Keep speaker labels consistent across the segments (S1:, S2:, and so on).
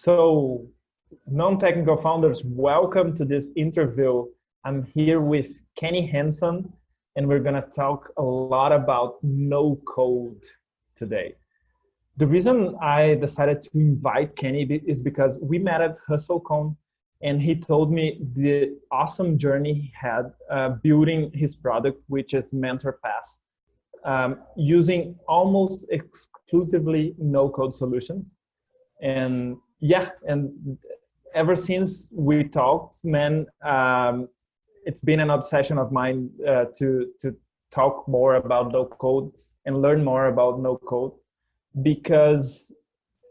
S1: So, non-technical founders, welcome to this interview. I'm here with Kenny Hanson, and we're going to talk a lot about no code today. The reason I decided to invite Kenny is because we met at HustleCon, and he told me the awesome journey he had building his product, which is MentorPass, using almost exclusively no-code solutions. And yeah, and ever since we talked, man, it's been an obsession of mine to talk more about no code and learn more about no code, because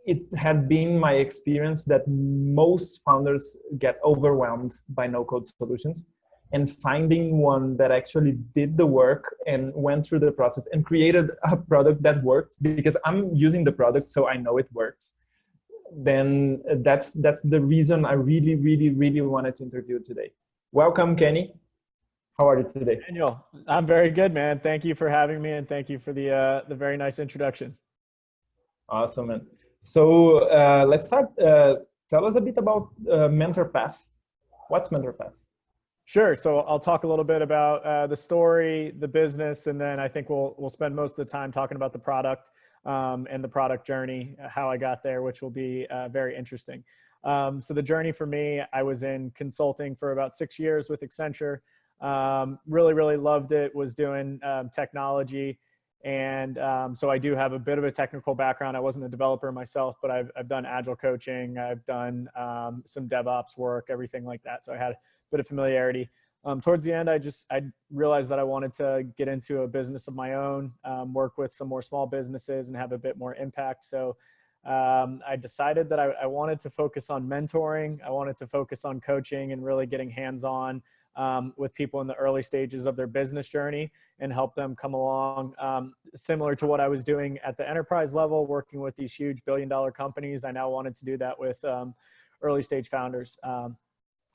S1: it had been my experience that most founders get overwhelmed by no code solutions, and finding one that actually did the work and went through the process and created a product that works, because I'm using the product so I know it works. Then that's the reason I really wanted to interview today. Welcome, Kenny. How are you today?
S2: Daniel, I'm very good, man. Thank you for having me, and thank you for the very nice introduction.
S1: Awesome, man. So let's start. Tell us a bit about MentorPass. What's MentorPass?
S2: Sure. So I'll talk a little bit about the story, the business, and then I think we'll spend most of the time talking about the product. And the product journey, how I got there, which will be very interesting. So the journey for me, I was in consulting for about 6 years with Accenture. Really loved it, was doing technology. And so I do have a bit of a technical background. I wasn't a developer myself, but I've done agile coaching. I've done some DevOps work, everything like that. So I had a bit of familiarity. Towards the end, I realized that I wanted to get into a business of my own, work with some more small businesses and have a bit more impact. So I decided that I wanted to focus on mentoring. I wanted to focus on coaching and really getting hands-on with people in the early stages of their business journey and help them come along. Similar to what I was doing at the enterprise level, working with these huge billion-dollar companies, I now wanted to do that with early stage founders.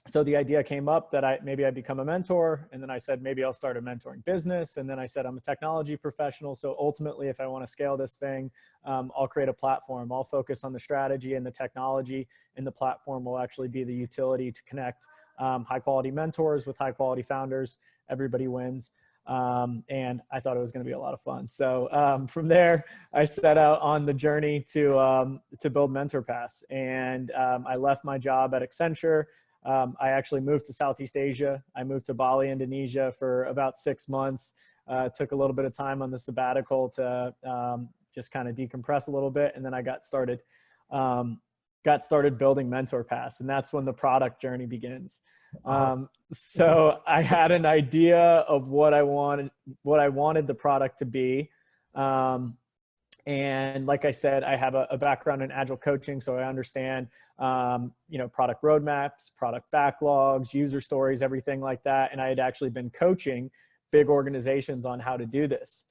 S2: So the idea came up that maybe I'd become a mentor, and then I said, maybe I'll start a mentoring business. And then I said, I'm a technology professional. So ultimately, if I want to scale this thing, I'll create a platform. I'll focus on the strategy and the technology, and the platform will actually be the utility to connect high quality mentors with high quality founders. Everybody wins. And I thought it was going to be a lot of fun. So from there, I set out on the journey to build MentorPass. And I left my job at Accenture. I actually moved to Southeast Asia. I moved to Bali, Indonesia for about 6 months. Took a little bit of time on the sabbatical to just kind of decompress a little bit. And then I got started building MentorPass. And that's when the product journey begins. So I had an idea of what I wanted the product to be. And like I said, I have a background in agile coaching, so I understand, product roadmaps, product backlogs, user stories, everything like that. And I had actually been coaching big organizations on how to do this.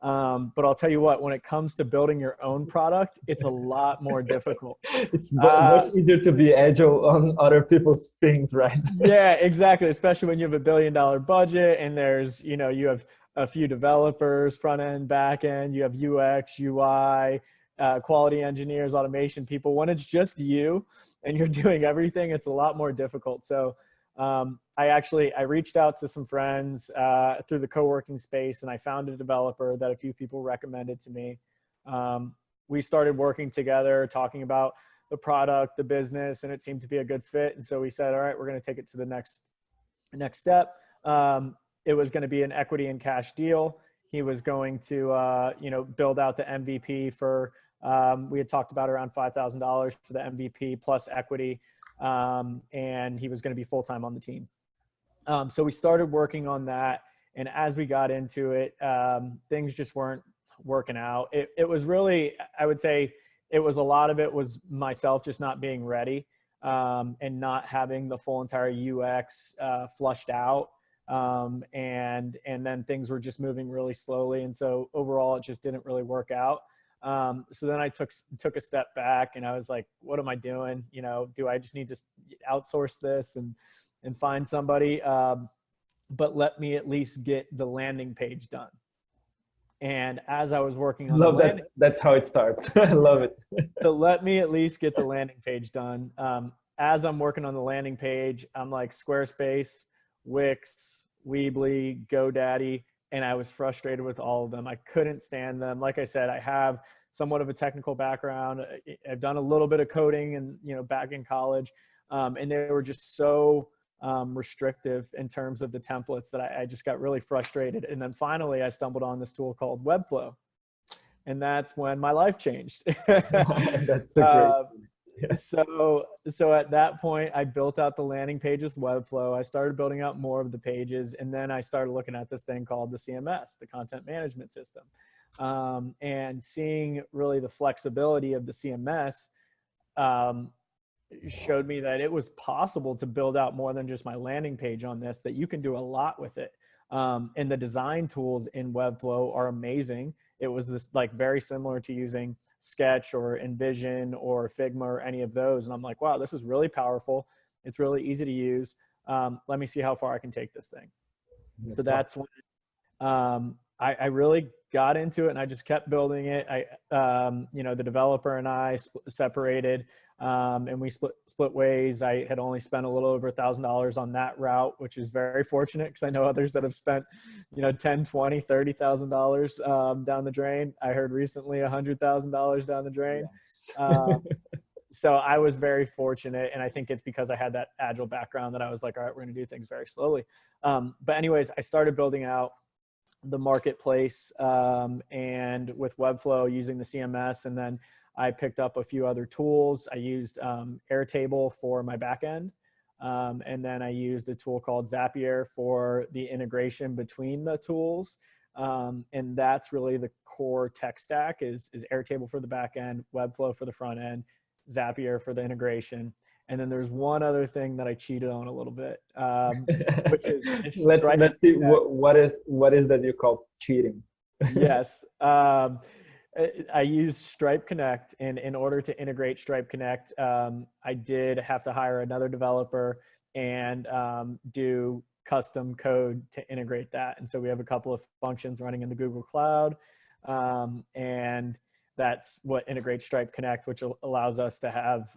S2: But I'll tell you what, when it comes to building your own product, it's a lot more difficult.
S1: It's much easier to be agile on other people's things, right?
S2: Yeah, exactly. Especially when you have $1 billion budget and there's, you have a few developers, front end, back end, you have UX, UI, quality engineers, automation people. When it's just you and you're doing everything, it's a lot more difficult. So I reached out to some friends through the co-working space, and I found a developer that a few people recommended to me. We started working together, talking about the product, the business, and it seemed to be a good fit. And so we said, all right, we're going to take it to the next step. It was going to be an equity and cash deal. He was going to, build out the MVP for, we had talked about around $5,000 for the MVP plus equity. And he was going to be full-time on the team. So we started working on that. And as we got into it, things just weren't working out. It was really, I would say a lot of it was myself just not being ready, and not having the full entire UX, flushed out. And then things were just moving really slowly. And so overall, it just didn't really work out. So then I took a step back and I was like, what am I doing? Do I just need to outsource this and find somebody? But let me at least get the landing page done. And as I was working on the
S1: Love that.
S2: landing,
S1: That's how it starts. I love it.
S2: to let me at least get the landing page done. As I'm working on the landing page, I'm like Squarespace, Wix, Weebly, GoDaddy, and I was frustrated with all of them. I couldn't stand them. Like I said, I have somewhat of a technical background. I've done a little bit of coding and, back in college, and they were just so restrictive in terms of the templates that I just got really frustrated. And then finally, I stumbled on this tool called Webflow. And that's when my life changed.
S1: That's a great. Yeah.
S2: So at that point, I built out the landing page with Webflow. I started building out more of the pages, and then I started looking at this thing called the CMS, the content management system, and seeing really the flexibility of the CMS showed me that it was possible to build out more than just my landing page on this, that you can do a lot with it. And the design tools in Webflow are amazing. It was this like very similar to using Sketch or InVision or Figma or any of those. And I'm like, wow, this is really powerful. It's really easy to use. Let me see how far I can take this thing. So that's when I really got into it, and I just kept building it. The developer and I separated, and we split ways. I had only spent a little over $1,000 on that route, which is very fortunate because I know others that have spent, $10, $20, $30,000 down the drain. I heard recently $100,000 down the drain.
S1: Yes.
S2: So I was very fortunate, and I think it's because I had that agile background that I was like, all right, we're going to do things very slowly. But anyways, I started building out the marketplace and with Webflow using the CMS, and then I picked up a few other tools. I used Airtable for my backend, and then I used a tool called Zapier for the integration between the tools. And that's really the core tech stack is Airtable for the backend, Webflow for the front end, Zapier for the integration. And then there's one other thing that I cheated on a little bit, which is
S1: let's see what is that you call cheating.
S2: Yes. I use Stripe Connect, and in order to integrate Stripe Connect, I did have to hire another developer and do custom code to integrate that. And so we have a couple of functions running in the Google Cloud, and that's what integrates Stripe Connect, which allows us to have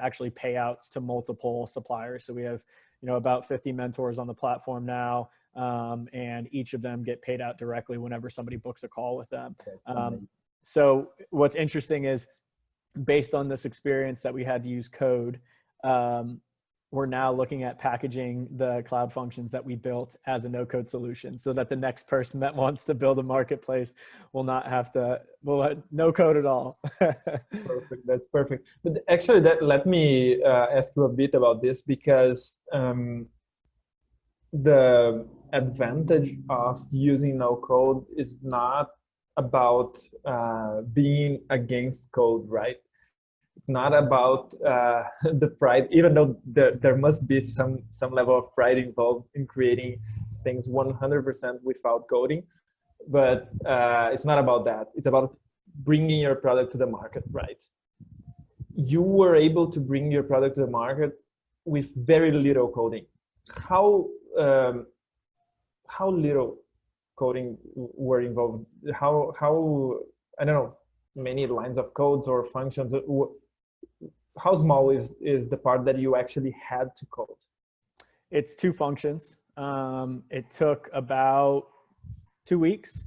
S2: actually payouts to multiple suppliers. So we have, about 50 mentors on the platform now, and each of them get paid out directly whenever somebody books a call with them. So what's interesting is, based on this experience that we had to use code, we're now looking at packaging the cloud functions that we built as a no-code solution, so that the next person that wants to build a marketplace will not have to, no code at all.
S1: Perfect. That's perfect. But actually, let me ask you a bit about this, because the advantage of using no code is not about being against code, right? It's not about the pride, even though there must be some level of pride involved in creating things 100% without coding. But it's not about that. It's about bringing your product to the market, right? You were able to bring your product to the market with very little coding. How little coding were involved? How I don't know, many lines of codes or functions? How small is the part that you actually had to code?
S2: It's 2 functions. It took about 2 weeks,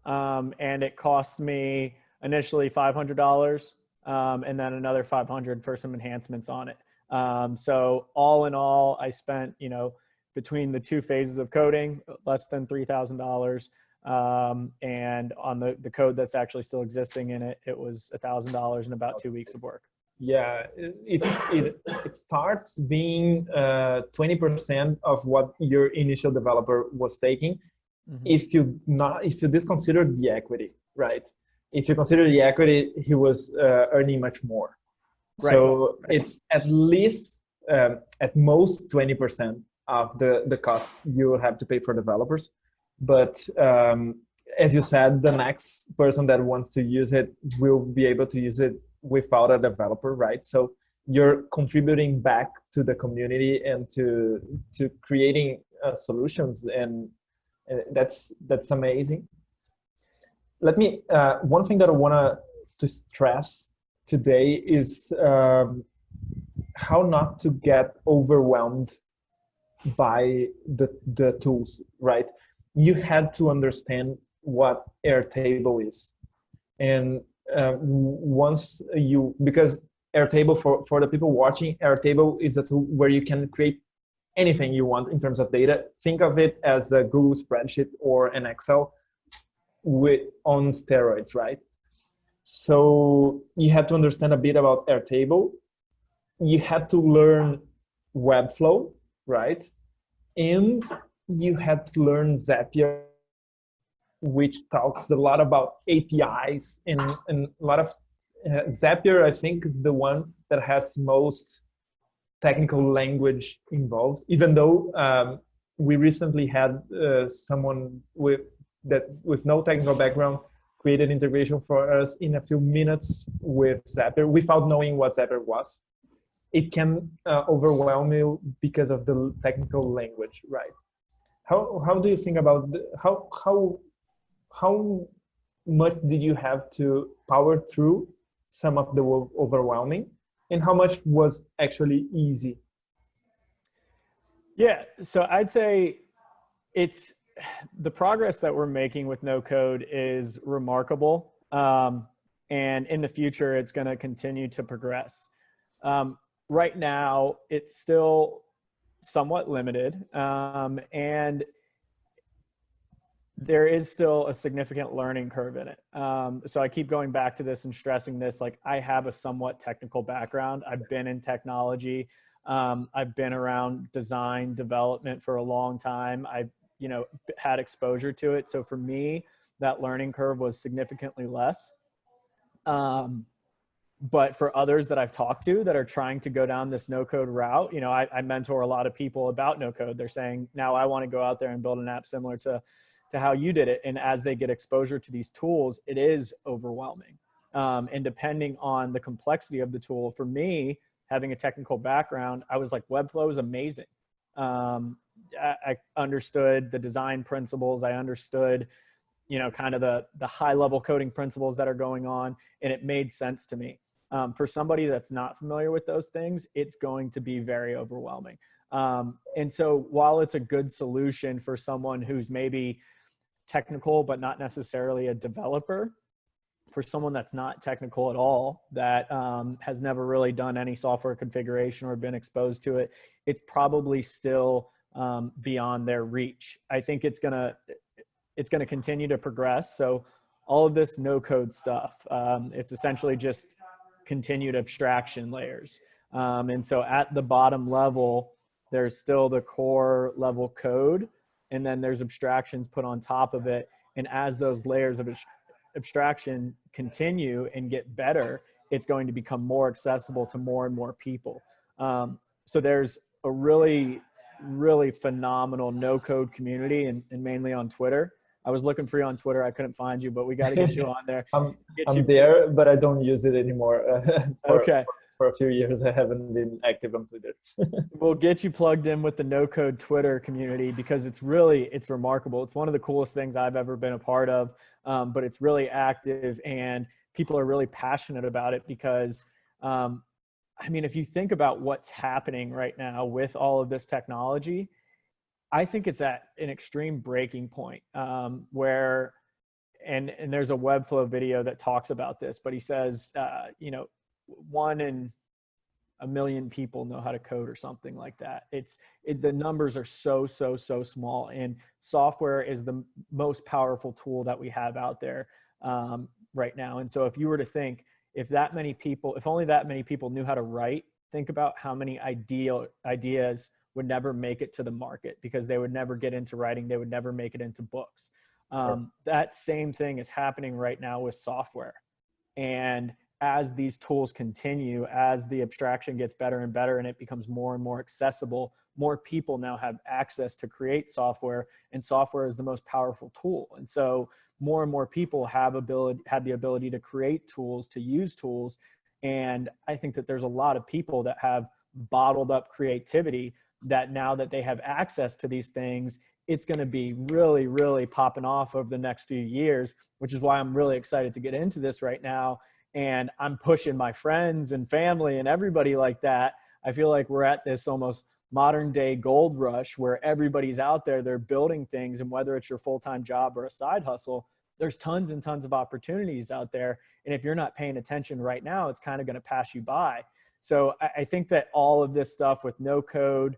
S2: and it cost me initially $500, and then another $500 for some enhancements on it. So all in all, I spent, between the 2 phases of coding, less than $3,000. And on the code that's actually still existing in it, it was $1,000 in about 2 weeks of work.
S1: Yeah, it starts being 20% of what your initial developer was taking. Mm-hmm. If you disconsider the equity, right? If you consider the equity, he was earning much more. Right. So it's at least at most 20% of the cost you will have to pay for developers. But as you said, the next person that wants to use it will be able to use it without a developer, right? So you're contributing back to the community and to creating solutions, and that's amazing. let me, one thing that I want to stress today is how not to get overwhelmed by the tools, right? You had to understand what Airtable is. And once you, because Airtable, for the people watching, Airtable is a tool where you can create anything you want in terms of data. Think of it as a Google spreadsheet or an Excel with on steroids, right? So you had to understand a bit about Airtable. You had to learn Webflow, right? And you had to learn Zapier, which talks a lot about APIs and a lot of Zapier, I think, is the one that has most technical language involved, even though we recently had someone with no technical background created integration for us in a few minutes with Zapier without knowing what Zapier was. It can overwhelm you because of the technical language, right? How do you think about how much did you have to power through some of the overwhelming, and how much was actually easy?
S2: Yeah, so I'd say it's the progress that we're making with no code is remarkable. And in the future, it's going to continue to progress. Right now, it's still somewhat limited. And there is still a significant learning curve in it. So I keep going back to this and stressing this, like I have a somewhat technical background. I've been in technology. I've been around design development for a long time. I've, had exposure to it. So for me, that learning curve was significantly less. But for others that I've talked to that are trying to go down this no code route, I mentor a lot of people about no code. They're saying, now I want to go out there and build an app similar to how you did it. And as they get exposure to these tools, it is overwhelming. And depending on the complexity of the tool, for me, having a technical background, I was like, Webflow is amazing. I understood the design principles. I understood, kind of the high level coding principles that are going on, and it made sense to me. For somebody that's not familiar with those things, it's going to be very overwhelming. And so while it's a good solution for someone who's maybe technical, but not necessarily a developer, for someone that's not technical at all, that has never really done any software configuration or been exposed to it, it's probably still beyond their reach. I think it's gonna continue to progress. So all of this no code stuff, it's essentially just continued abstraction layers. And so at the bottom level, there's still the core level code, and then there's abstractions put on top of it. And as those layers of abstraction continue and get better, it's going to become more accessible to more and more people. So there's a really, really phenomenal no code community, and mainly on Twitter. I was looking for you on Twitter. I couldn't find you, but we got to get you on there.
S1: I'm there, but I don't use it anymore.
S2: Okay.
S1: For a few years, I haven't been active on Twitter.
S2: We'll get you plugged in with the no code Twitter community, because it's remarkable. It's one of the coolest things I've ever been a part of, but it's really active and people are really passionate about it because, if you think about what's happening right now with all of this technology, I think it's at an extreme breaking point where, and there's a Webflow video that talks about this, but he says, 1 in a million people know how to code or something like that. The numbers are so small, and software is the most powerful tool that we have out there right now. And so if you were to think, if only that many people knew how to write, think about how many ideas would never make it to the market because they would never get into writing. They would never make it into books. That same thing is happening right now with software. And as these tools continue, as the abstraction gets better and better and it becomes more and more accessible, more people now have access to create software, and software is the most powerful tool. And so more and more people have the ability to create tools, to use tools. And I think that there's a lot of people that have bottled up creativity that now that they have access to these things, it's going to be really, really popping off over the next few years, which is why I'm really excited to get into this right now. And I'm pushing my friends and family and everybody like that. I feel like we're at this almost modern day gold rush where everybody's out there, they're building things. And whether it's your full-time job or a side hustle, there's tons and tons of opportunities out there. And if you're not paying attention right now, it's kind of going to pass you by. So I think that all of this stuff with Nocode,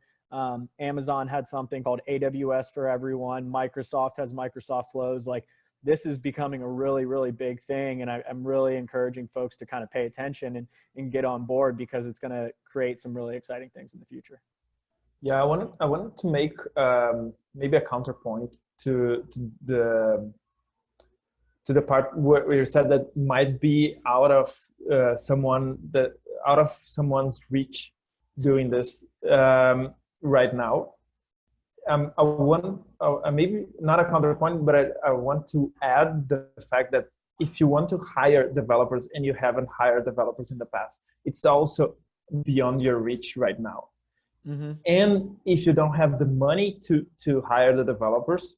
S2: Amazon had something called AWS for everyone. Microsoft has Microsoft Flows. Like, this is becoming a really, really big thing. And I'm really encouraging folks to kind of pay attention and get on board, because it's going to create some really exciting things in the future.
S1: Yeah, I wanted to make maybe a counterpoint to the part where you said that might be out of someone's reach doing this right now. I want maybe not a counterpoint, but I want to add the fact that if you want to hire developers and you haven't hired developers in the past, it's also beyond your reach right now. Mm-hmm. And if you don't have the money to hire the developers,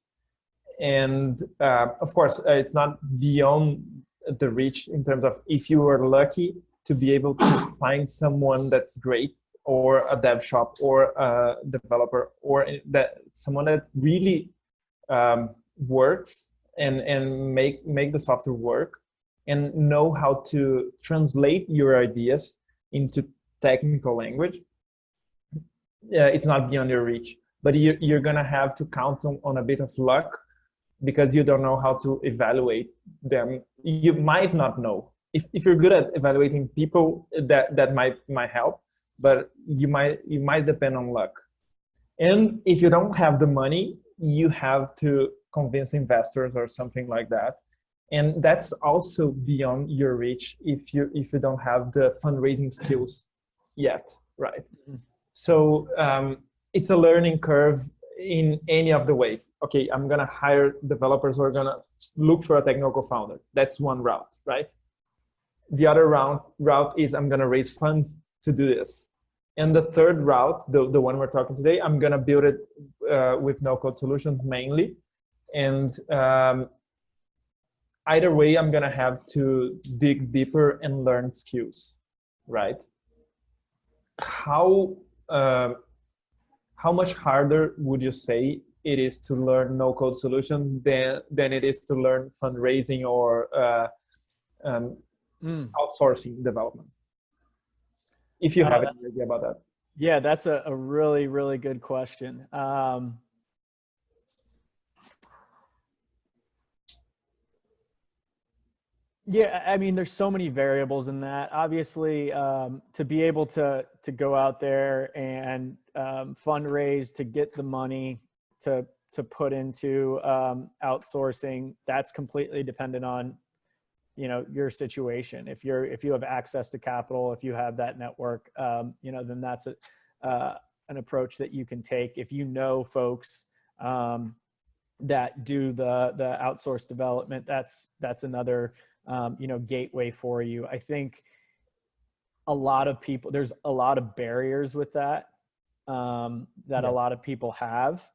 S1: and of course, it's not beyond the reach in terms of if you are lucky to be able to find someone that's great, or a dev shop, or a developer, or someone that really works and make the software work, and know how to translate your ideas into technical language. It's not beyond your reach, but you're gonna have to count on a bit of luck, because you don't know how to evaluate them. You might not know. If you're good at evaluating people, that might help, but you might depend on luck. And if you don't have the money, you have to convince investors or something like that. And that's also beyond your reach if you don't have the fundraising skills yet, right? Mm-hmm. So it's a learning curve in any of the ways. Okay, I'm gonna hire developers, or gonna look for a technical founder. That's one route, right? The other route is I'm gonna raise funds to do this. And the third route, the one we're talking today, I'm gonna build it with no-code solutions mainly. And either way, I'm gonna have to dig deeper and learn skills, right? How much harder would you say it is to learn no-code solutions than it is to learn fundraising or outsourcing development? If you have any idea about that.
S2: Yeah, that's a really, really good question. Yeah, I mean, there's so many variables in that. Obviously, to be able to go out there and fundraise, to get the money to put into outsourcing, that's completely dependent on, you know, your situation. If you have access to capital, if you have that network, you know, then that's an approach that you can take. If you know folks that do the outsourced development, that's another you know, gateway for you. I think a lot of people, there's a lot of barriers with that, that a lot of people have.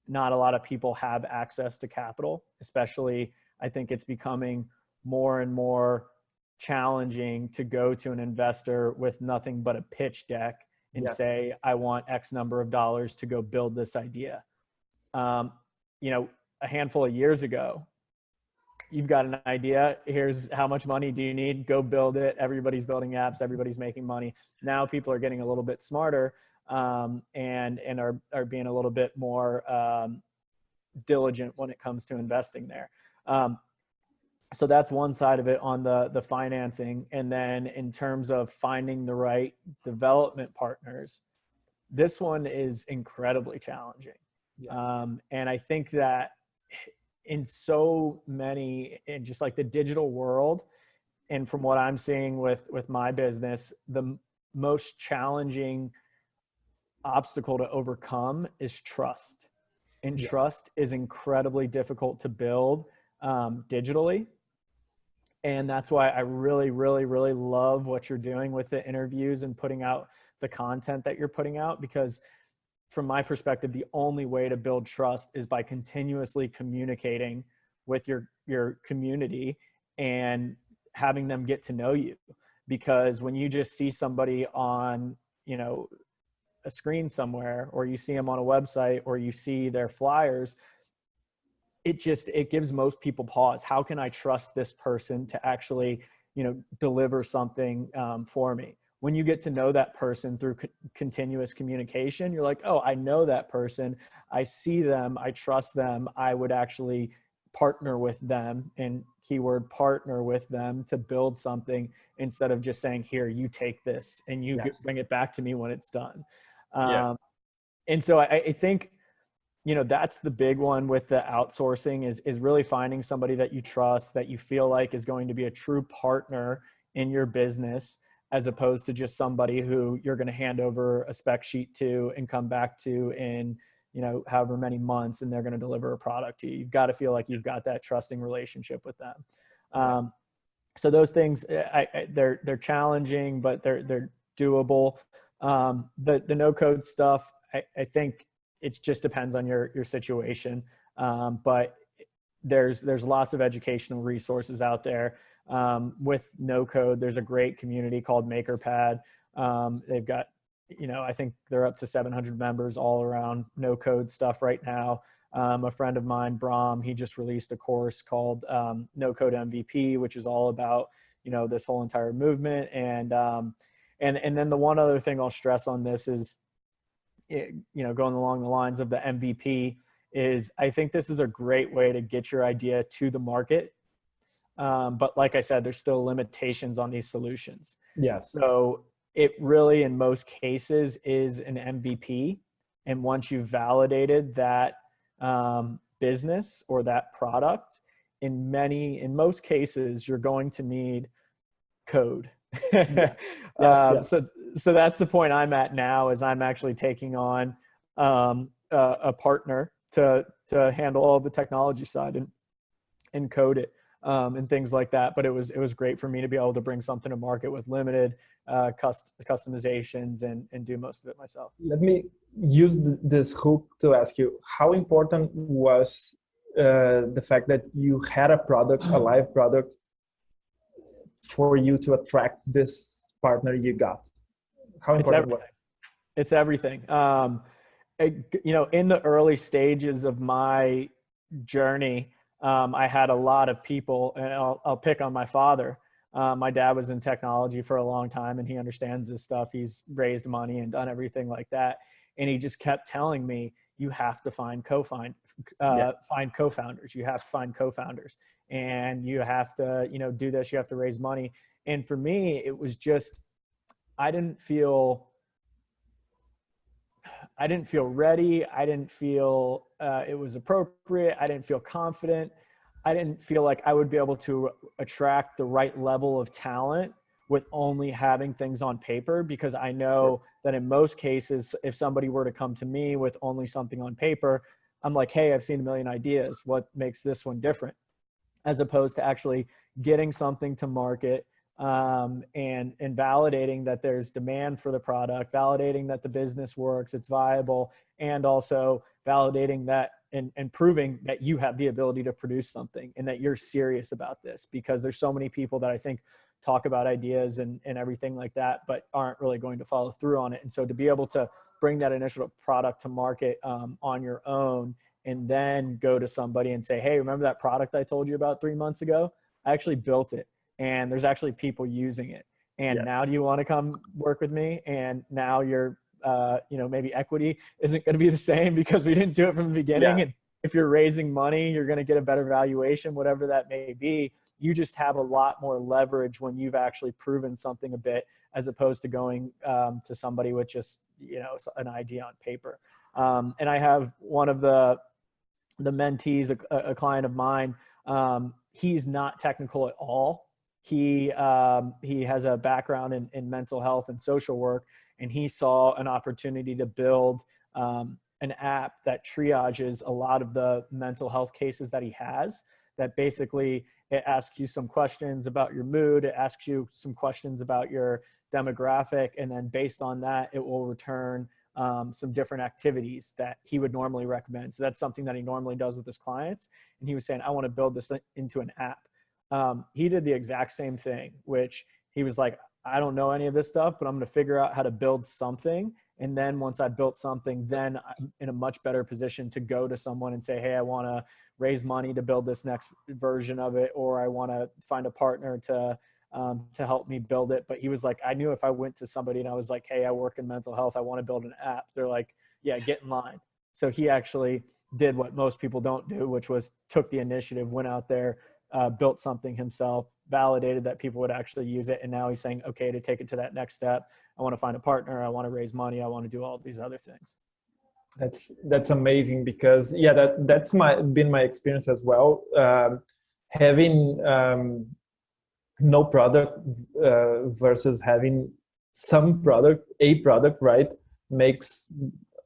S2: Not a lot of people have access to capital, especially I think it's becoming more and more challenging to go to an investor with nothing but a pitch deck and say, I want X number of dollars to go build this idea. You know, a handful of years ago, you've got an idea. Here's how much money do you need? Go build it. Everybody's building apps. Everybody's making money. Now people are getting a little bit smarter and are being a little bit more diligent when it comes to investing there. So that's one side of it on the financing. And then in terms of finding the right development partners, this one is incredibly challenging. And I think that in so many, in just like the digital world, and from what I'm seeing with my business, the most challenging obstacle to overcome is trust. And trust is incredibly difficult to build digitally. And that's why I really, really, really love what you're doing with the interviews and putting out the content that you're putting out, because from my perspective, the only way to build trust is by continuously communicating with your community and having them get to know you. Because when you just see somebody on, you know, a screen somewhere, or you see them on a website, or you see their flyers, it gives most people pause. How can I trust this person to actually, you know, deliver something for me? When you get to know that person through continuous communication, you're like, oh, I know that person. I see them. I trust them. I would actually partner with them, and keyword partner with them, to build something, instead of just saying, here, you take this and you bring it back to me when it's done. And so I think, you know, that's the big one with the outsourcing is really finding somebody that you trust, that you feel like is going to be a true partner in your business, as opposed to just somebody who you're going to hand over a spec sheet to and come back to in, you know, however many months, and they're going to deliver a product to you. You've got to feel like you've got that trusting relationship with them. So those things, they're challenging, but they're doable. The no code stuff, I think it just depends on your situation. But there's lots of educational resources out there. With no code, there's a great community called MakerPad. They've got, you know, I think they're up to 700 members all around no code stuff right now. A friend of mine, Brahm, he just released a course called No Code MVP, which is all about, you know, this whole entire movement. And then the one other thing I'll stress on this is, you know, going along the lines of the MVP, is I think this is a great way to get your idea to the market. But like I said, there's still limitations on these solutions.
S1: Yes.
S2: So it really, in most cases, is an MVP. And once you've validated that business or that product, in most cases, you're going to need code. So that's the point I'm at now, is I'm actually taking on a partner to handle all the technology side and code it. And things like that. But it was great for me to be able to bring something to market with limited customizations and do most of it myself.
S1: Let me use this hook to ask you, how important was the fact that you had a product, a live product, for you to attract this partner you got? How important was it?
S2: It's everything. You know, in the early stages of my journey, I had a lot of people, and I'll pick on my father. My dad was in technology for a long time, and he understands this stuff. He's raised money and done everything like that. And he just kept telling me, you have to find co-founders. You have to find co-founders, and you have to, you know, do this. You have to raise money. And for me, it was just, I didn't feel ready. I didn't feel it was appropriate. I didn't feel confident. I didn't feel like I would be able to attract the right level of talent with only having things on paper, because I know that in most cases, if somebody were to come to me with only something on paper, I'm like, hey, I've seen a million ideas. What makes this one different? As opposed to actually getting something to market, and validating that there's demand for the product, validating that the business works, it's viable, and also validating that and proving that you have the ability to produce something and that you're serious about this. Because there's so many people that I think talk about ideas and everything like that, but aren't really going to follow through on it. And so to be able to bring that initial product to market on your own, and then go to somebody and say, hey, remember that product I told you about 3 months ago? I actually built it, and there's actually people using it. And now do you want to come work with me? And now you're, you know, maybe equity isn't going to be the same because we didn't do it from the beginning. And if you're raising money, you're going to get a better valuation, whatever that may be. You just have a lot more leverage when you've actually proven something a bit, as opposed to going to somebody with just, you know, an idea on paper. And I have one of the mentees, a client of mine, he's not technical at all. He has a background in mental health and social work, and he saw an opportunity to build an app that triages a lot of the mental health cases that he has. That basically, it asks you some questions about your mood, it asks you some questions about your demographic, and then based on that, it will return some different activities that he would normally recommend. So that's something that he normally does with his clients. And he was saying, I want to build this into an app. He did the exact same thing, which he was like, I don't know any of this stuff, but I'm going to figure out how to build something. And then once I built something, then I'm in a much better position to go to someone and say, hey, I want to raise money to build this next version of it, or I want to find a partner to help me build it. But he was like, I knew if I went to somebody and I was like, hey, I work in mental health, I want to build an app, they're like, yeah, get in line. So he actually did what most people don't do, which was took the initiative, went out there, built something himself, validated that people would actually use it. And now he's saying, okay, to take it to that next step, I want to find a partner, I want to raise money, I want to do all of these other things.
S1: That's amazing, because yeah, that's been my experience as well. Having no product versus having some product, a product, right, makes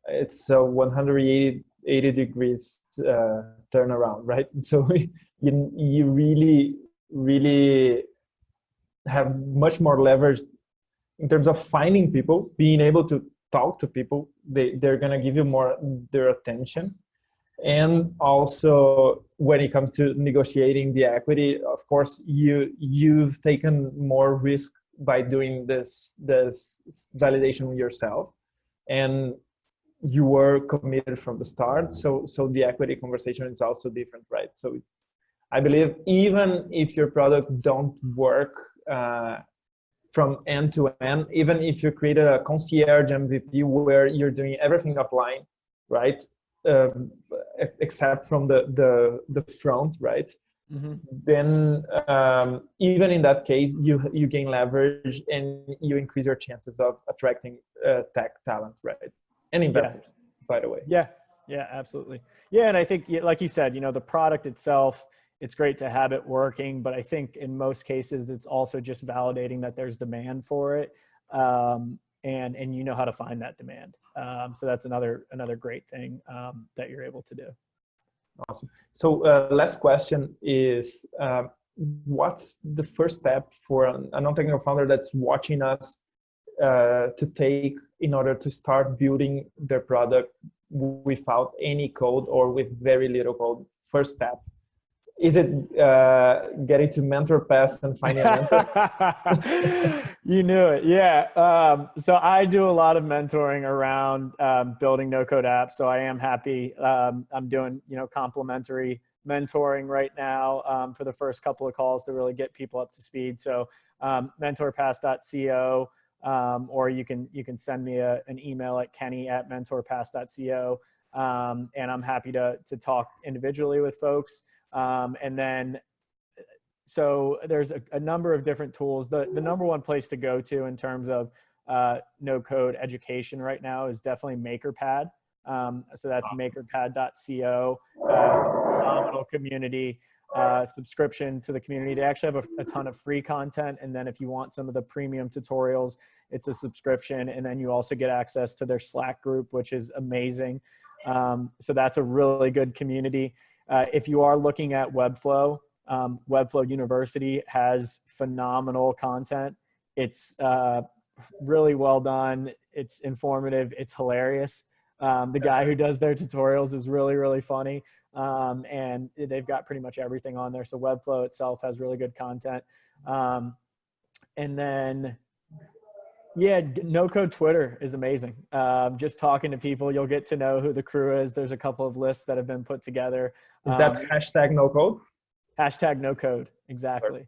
S1: it's a 180 degrees turnaround, right? So you really have much more leverage in terms of finding people, being able to talk to people. They're gonna give you more their attention. And also when it comes to negotiating the equity, of course, you've taken more risk by doing this validation yourself, and you were committed from the start. So the equity conversation is also different, right? So I believe even if your product don't work from end to end, even if you created a concierge MVP where you're doing everything offline, right? Except from the front, right?
S2: Mm-hmm.
S1: Then even in that case, you gain leverage and you increase your chances of attracting tech talent, right? And investors, by the way.
S2: Yeah, absolutely. Yeah, and I think, like you said, the product itself, it's great to have it working, but I think in most cases, it's also just validating that there's demand for it, and you know how to find that demand. So that's another great thing that you're able to do.
S1: Awesome. So last question is, what's the first step for a non-technical founder that's watching us to take in order to start building their product without any code or with very little code? First step. Is it getting to MentorPass and finding a mentor?
S2: You knew it. Yeah. So I do a lot of mentoring around building no-code apps. So I am happy. I'm doing, complimentary mentoring right now for the first couple of calls to really get people up to speed. So mentorpass.co, or you can send me an email at kenny@mentorpass.co. And I'm happy to talk individually with folks. And then, so there's a number of different tools. The number one place to go to in terms of no code education right now is definitely MakerPad. So that's makerpad.co, phenomenal community, subscription to the community. They actually have a ton of free content. And then if you want some of the premium tutorials, it's a subscription. And then you also get access to their Slack group, which is amazing. So that's a really good community. If you are looking at Webflow, Webflow University has phenomenal content. It's really well done. It's informative. It's hilarious. The guy who does their tutorials is really, really funny. And they've got pretty much everything on there. So Webflow itself has really good content. And then, yeah, no code Twitter is amazing. Just talking to people, you'll get to know who the crew is. There's a couple of lists that have been put together.
S1: Is that hashtag no code?
S2: Hashtag no code, exactly.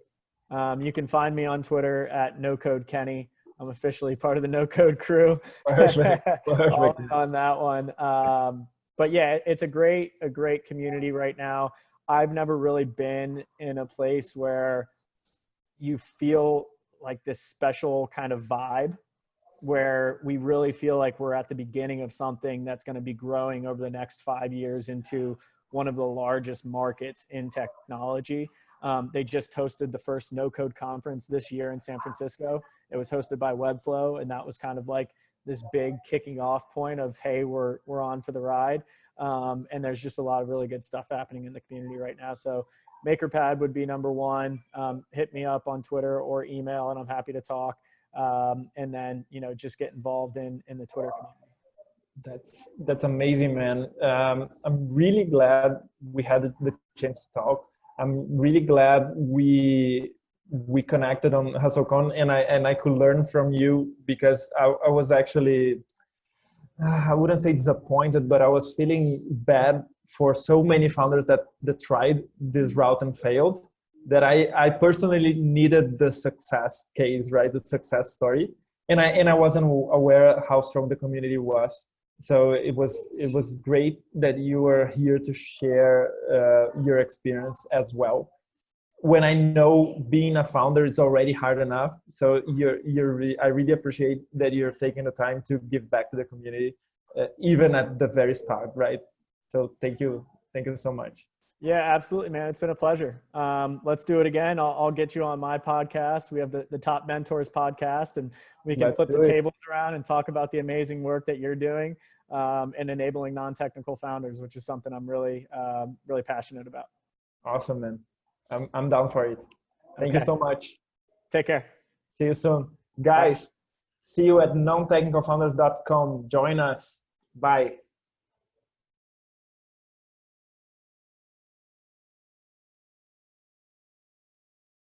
S2: You can find me on Twitter at NoCodeKenny. I'm officially part of the no code crew.
S1: Perfect.
S2: All on that one. But yeah, it's a great community right now. I've never really been in a place where you feel like this special kind of vibe where we really feel like we're at the beginning of something that's going to be growing over the next 5 years into one of the largest markets in technology. They just hosted the first no code conference this year in San Francisco. It was hosted by Webflow, and that was kind of like this big kicking off point of, hey, we're on for the ride. And there's just a lot of really good stuff happening in the community right now. So MakerPad would be number one. Hit me up on Twitter or email, and I'm happy to talk. And then, just get involved in the Twitter community.
S1: That's amazing, man. I'm really glad we had the chance to talk. I'm really glad we connected on HustleCon, and I could learn from you, because I was actually, I wouldn't say disappointed, but I was feeling bad for so many founders that tried this route and failed. That I personally needed the success case, right? The success story, and I wasn't aware how strong the community was. So it was great that you were here to share your experience as well. When I know being a founder is already hard enough, so I really appreciate that you're taking the time to give back to the community, even at the very start, right? So thank you so much.
S2: Yeah, absolutely, man. It's been a pleasure. Let's do it again. I'll get you on my podcast. We have the Top Mentors podcast, and we can
S1: Let's
S2: flip
S1: do
S2: the
S1: it.
S2: tables around and talk about the amazing work that you're doing and enabling non-technical founders, which is something I'm really passionate about.
S1: Awesome, man. I'm down for it. Thank you
S2: Okay.
S1: so much.
S2: Take care.
S1: See you soon.
S2: Bye.
S1: Guys, see you at nontechnicalfounders.com. Join us. Bye.